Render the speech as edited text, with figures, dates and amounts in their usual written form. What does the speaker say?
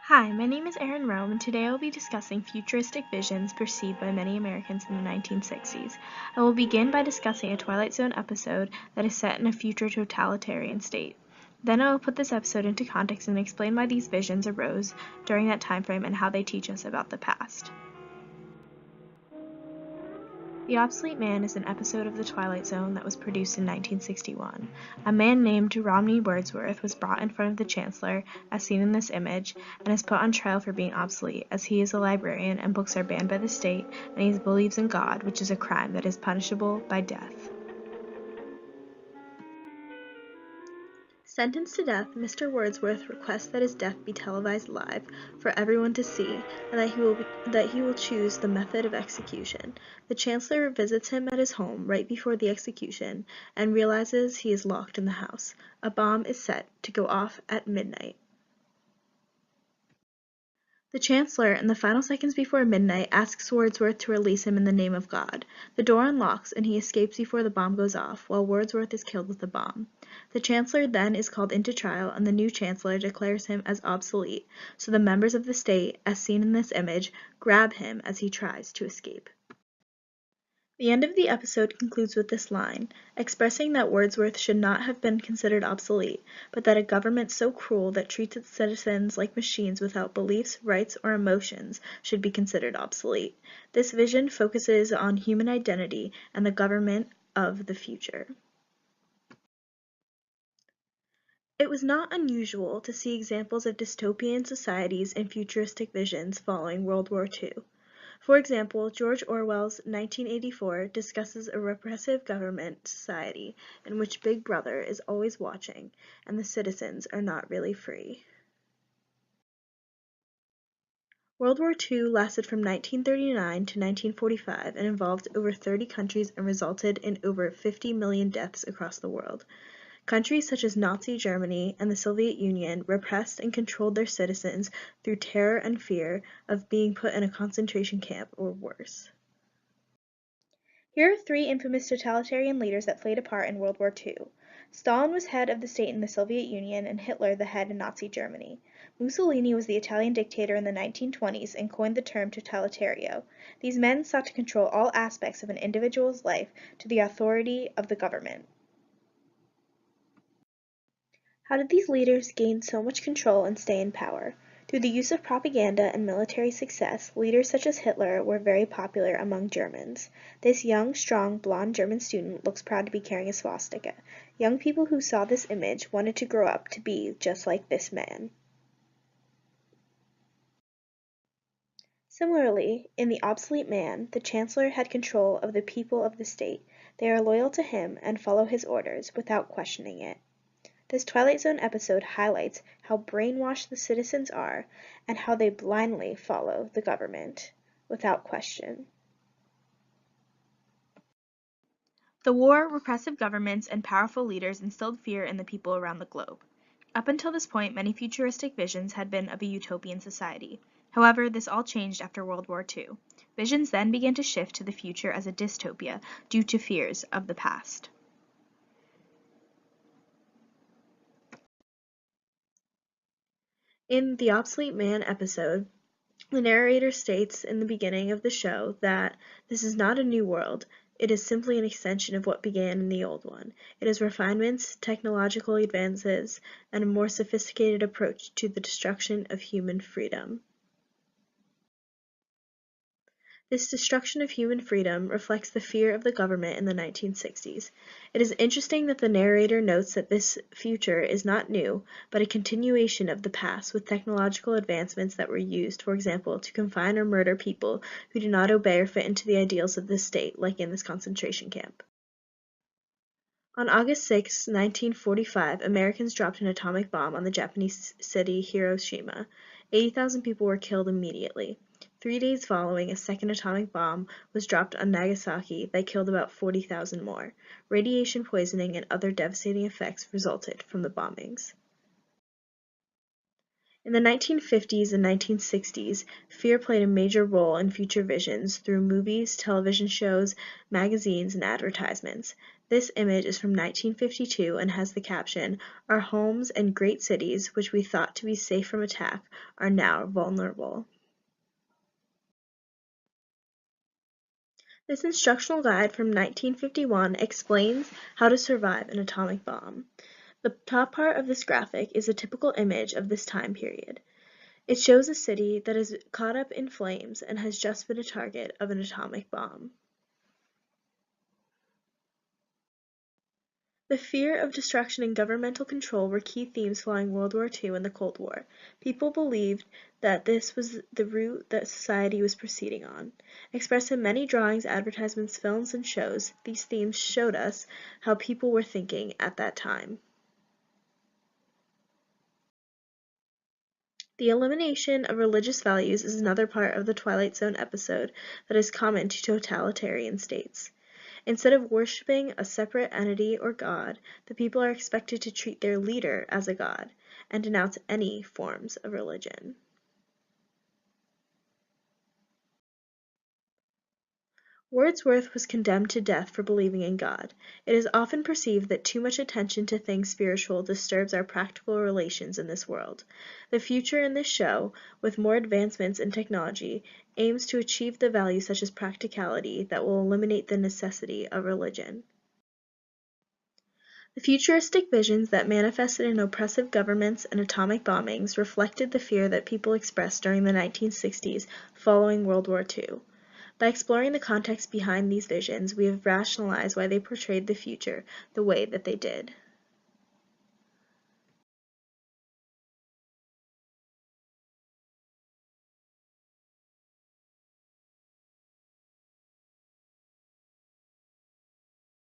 Hi, my name is Erin Rome, and today I will be discussing futuristic visions perceived by many Americans in the 1960s. I will begin by discussing a Twilight Zone episode that is set in a future totalitarian state. Then I will put this episode into context and explain why these visions arose during that time frame and how they teach us about the past. The Obsolete Man is an episode of The Twilight Zone that was produced in 1961. A man named Romney Wordsworth was brought in front of the Chancellor, as seen in this image, and is put on trial for being obsolete, as he is a librarian and books are banned by the state, and he believes in God, which is a crime that is punishable by death. Sentenced to death, Mr. Wordsworth requests that his death be televised live for everyone to see, and that he will choose the method of execution. The Chancellor visits him at his home right before the execution and realizes he is locked in the house. A bomb is set to go off at midnight. The Chancellor, in the final seconds before midnight, asks Wordsworth to release him in the name of God. The door unlocks and he escapes before the bomb goes off, while Wordsworth is killed with the bomb. The Chancellor then is called into trial and the new Chancellor declares him as obsolete, so the members of the state, as seen in this image, grab him as he tries to escape. The end of the episode concludes with this line, expressing that Wordsworth should not have been considered obsolete, but that a government so cruel that treats its citizens like machines without beliefs, rights, or emotions should be considered obsolete. This vision focuses on human identity and the government of the future. It was not unusual to see examples of dystopian societies in futuristic visions following World War II. For example, George Orwell's 1984 discusses a repressive government society in which Big Brother is always watching and the citizens are not really free. World War II lasted from 1939 to 1945 and involved over 30 countries and resulted in over 50 million deaths across the world. Countries such as Nazi Germany and the Soviet Union repressed and controlled their citizens through terror and fear of being put in a concentration camp or worse. Here are three infamous totalitarian leaders that played a part in World War II. Stalin was head of the state in the Soviet Union and Hitler the head in Nazi Germany. Mussolini was the Italian dictator in the 1920s and coined the term totalitario. These men sought to control all aspects of an individual's life to the authority of the government. How did these leaders gain so much control and stay in power? Through the use of propaganda and military success, leaders such as Hitler were very popular among Germans. This young, strong, blonde German student looks proud to be carrying a swastika. Young people who saw this image wanted to grow up to be just like this man. Similarly, in The Obsolete Man, the Chancellor had control of the people of the state. They are loyal to him and follow his orders without questioning it. This Twilight Zone episode highlights how brainwashed the citizens are and how they blindly follow the government without question. The war, repressive governments, and powerful leaders instilled fear in the people around the globe. Up until this point, many futuristic visions had been of a utopian society. However, this all changed after World War II. Visions then began to shift to the future as a dystopia due to fears of the past. In the Obsolete Man episode, the narrator states in the beginning of the show that this is not a new world, it is simply an extension of what began in the old one. It is refinements, technological advances, and a more sophisticated approach to the destruction of human freedom. This destruction of human freedom reflects the fear of the government in the 1960s. It is interesting that the narrator notes that this future is not new, but a continuation of the past with technological advancements that were used, for example, to confine or murder people who do not obey or fit into the ideals of the state, like in this concentration camp. On August 6, 1945, Americans dropped an atomic bomb on the Japanese city Hiroshima. 80,000 people were killed immediately. 3 days following, a second atomic bomb was dropped on Nagasaki that killed about 40,000 more. Radiation poisoning and other devastating effects resulted from the bombings. In the 1950s and 1960s, fear played a major role in future visions through movies, television shows, magazines, and advertisements. This image is from 1952 and has the caption, "Our homes and great cities, which we thought to be safe from attack, are now vulnerable." This instructional guide from 1951 explains how to survive an atomic bomb. The top part of this graphic is a typical image of this time period. It shows a city that is caught up in flames and has just been a target of an atomic bomb. The fear of destruction and governmental control were key themes following World War II and the Cold War. People believed that this was the route that society was proceeding on. Expressed in many drawings, advertisements, films, and shows, these themes showed us how people were thinking at that time. The elimination of religious values is another part of the Twilight Zone episode that is common to totalitarian states. Instead of worshiping a separate entity or god, the people are expected to treat their leader as a god and denounce any forms of religion. Wordsworth was condemned to death for believing in God. It is often perceived that too much attention to things spiritual disturbs our practical relations in this world. The future in this show, with more advancements in technology, aims to achieve the values such as practicality that will eliminate the necessity of religion. The futuristic visions that manifested in oppressive governments and atomic bombings reflected the fear that people expressed during the 1960s following World War II. By exploring the context behind these visions, we have rationalized why they portrayed the future the way that they did.